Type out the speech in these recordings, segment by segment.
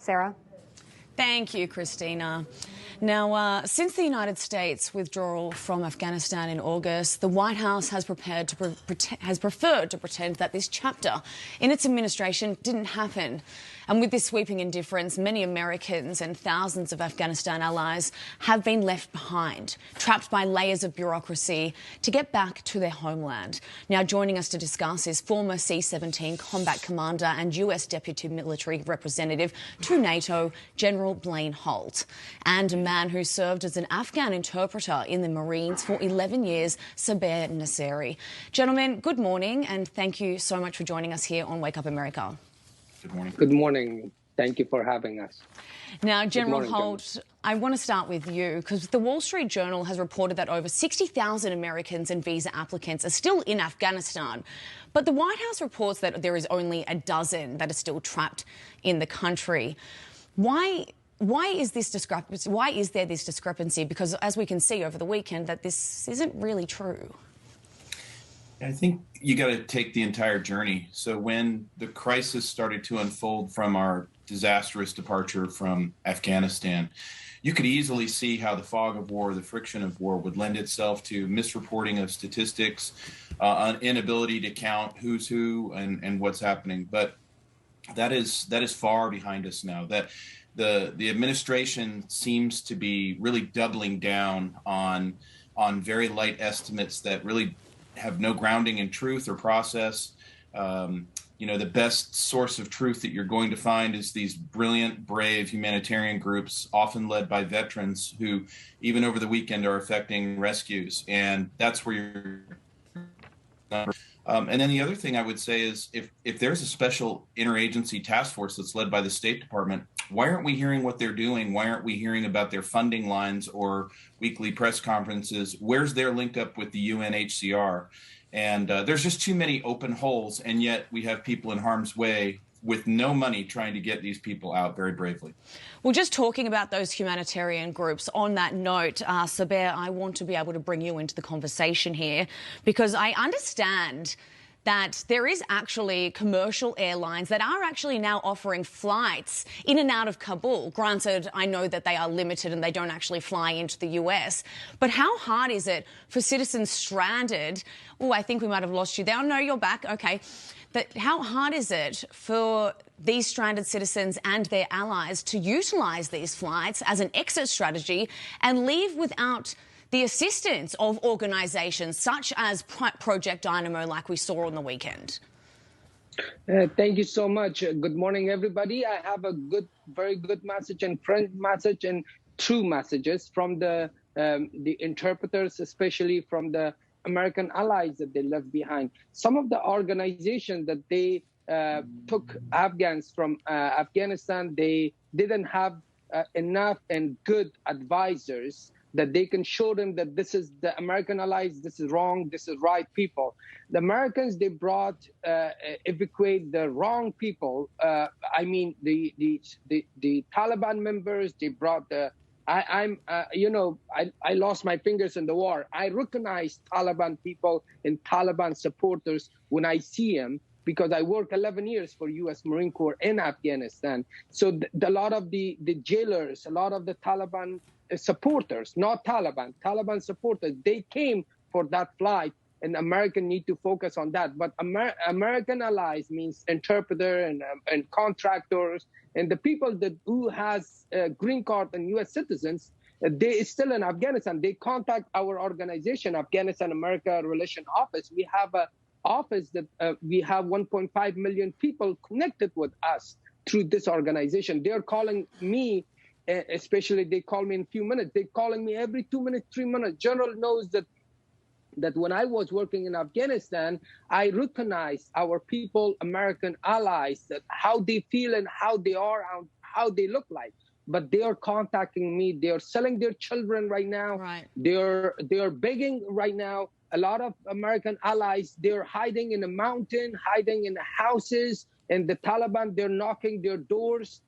Sarah? Thank you, Christina. Now, since the United States' withdrawal from Afghanistan in August, the White House has preferred to pretend that this chapter in its administration didn't happen. And with this sweeping indifference, many Americans and thousands of Afghanistan allies have been left behind, trapped by layers of bureaucracy to get back to their homeland. Now, joining us to discuss is former C-17 combat commander and US Deputy Military Representative to NATO, General Blaine Holt, and a man who served as an Afghan interpreter in the Marines for 11 years, Saber Nasseri. Gentlemen, good morning, and thank you so much for joining us here on Wake Up America. Good morning. Good morning. Thank you for having us. Now, General Holt, I want to start with you because the Wall Street Journal has reported that over 60,000 Americans and visa applicants are still in Afghanistan. But the White House reports that there is only a dozen that are still trapped in the country. Why is this discrepancy? Why is there this discrepancy? Because as we can see over the weekend, that this isn't really true. I think you got to take the entire journey. So when the crisis started to unfold from our disastrous departure from Afghanistan, you could easily see how the fog of war, the friction of war would lend itself to misreporting of statistics, an inability to count who's who and what's happening. But that is far behind us now. That the administration seems to be really doubling down on very light estimates that really have no grounding in truth or process. The best source of truth that you're going to find is these brilliant, brave humanitarian groups, often led by veterans who, even over the weekend, are effecting rescues. And that's where you're... And then the other thing I would say is if there's a special interagency task force that's led by the State Department, why aren't we hearing what they're doing? Why aren't we hearing about their funding lines or weekly press conferences? Where's their link up with the UNHCR? And there's just too many open holes, and yet we have people in harm's way with no money trying to get these people out very bravely. Well, just talking about those humanitarian groups, on that note, Saber, I want to be able to bring you into the conversation here because I understand that there is actually commercial airlines that are actually now offering flights in and out of Kabul. Granted, I know that they are limited and they don't actually fly into the US. But how hard is it for citizens stranded? Oh, I think we might have lost you there. Oh, no, you're back. OK. But how hard is it for these stranded citizens and their allies to utilise these flights as an exit strategy and leave without the assistance of organisations such as Project Dynamo, like we saw on the weekend? Thank you so much. Good morning, everybody. I have a very good message and frank message and true messages from the interpreters, especially from the American allies that they left behind. Some of the organizations that they took Afghans from Afghanistan, they didn't have enough and good advisors that they can show them that this is the American allies, this is wrong, this is right people. The Americans, they brought, evacuate the wrong people. I mean, the Taliban members, they brought the, I lost my fingers in the war. I recognize Taliban people and Taliban supporters when I see them, because I worked 11 years for U.S. Marine Corps in Afghanistan. So a lot of the jailers, a lot of the Taliban supporters, not Taliban supporters, they came for that flight, and Americans need to focus on that. But American allies means interpreter and contractors and the people who has a green card and U.S. citizens, they still in Afghanistan. They contact our organization, Afghanistan-America Relation Office. We have a office that we have 1.5 million people connected with us through this organization. They're calling me, especially they call me in a few minutes. They're calling me every 2 minutes, 3 minutes. General knows that when I was working in Afghanistan, I recognized our people, American allies, that how they feel and how they are, how they look like. But they are contacting me. They are selling their children right now. Right. They are begging right now. A lot of American allies, they're hiding in a mountain, hiding in the houses, and the Taliban, they're knocking their doors,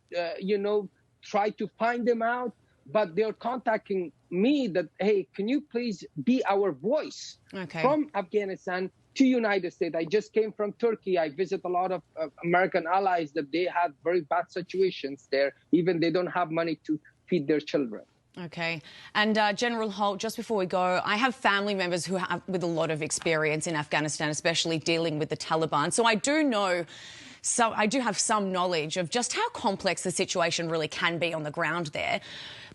try to find them out. But they're contacting me that, hey, can you please be our voice from Afghanistan to United States. I just came from Turkey. I visit a lot of American allies that they have very bad situations there. Even they don't have money to feed their children. Okay. And General Holt, just before we go, I have family members who have with a lot of experience in Afghanistan, especially dealing with the Taliban. So I do have some knowledge of just how complex the situation really can be on the ground there.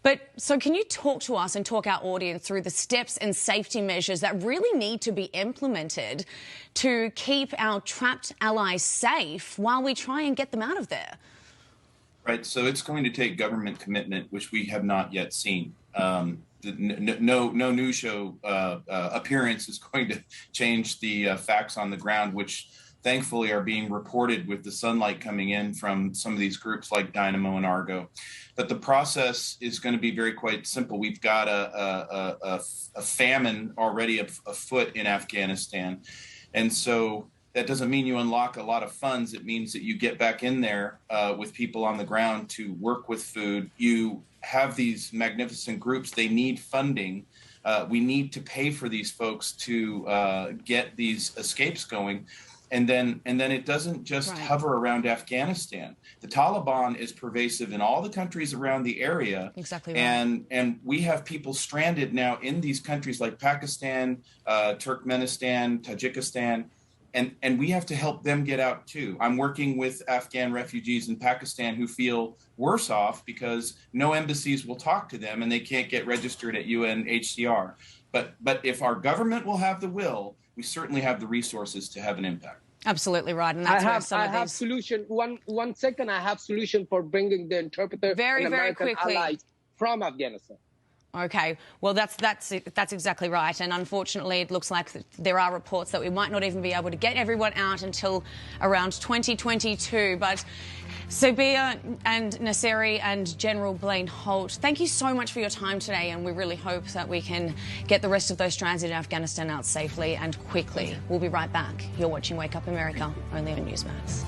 But so can you talk to us and talk our audience through the steps and safety measures that really need to be implemented to keep our trapped allies safe while we try and get them out of there? Right. So it's going to take government commitment, which we have not yet seen. No news show appearance is going to change the facts on the ground, which thankfully are being reported with the sunlight coming in from some of these groups like Dynamo and Argo. But the process is going to be quite simple. We've got a famine already afoot in Afghanistan. And so that doesn't mean you unlock a lot of funds. It means that you get back in there with people on the ground to work with food. You have these magnificent groups. They need funding. We need to pay for these folks to get these escapes going. And then it doesn't just hover around Afghanistan. The Taliban is pervasive in all the countries around the area. Exactly right. And we have people stranded now in these countries like Pakistan, Turkmenistan, Tajikistan, and we have to help them get out too. I'm working with Afghan refugees in Pakistan who feel worse off because no embassies will talk to them and they can't get registered at UNHCR. But if our government will have the will, we certainly have the resources to have an impact. Absolutely right, and that's I have solution. One second. I have solution for bringing the interpreter very American quickly allies from Afghanistan. Okay, well that's exactly right, and unfortunately it looks like there are reports that we might not even be able to get everyone out until around 2022. But Saber and Nasseri and General Blaine Holt, thank you so much for your time today, and we really hope that we can get the rest of those stranded in Afghanistan out safely and quickly. We'll be right back. You're watching Wake Up America, only on Newsmax.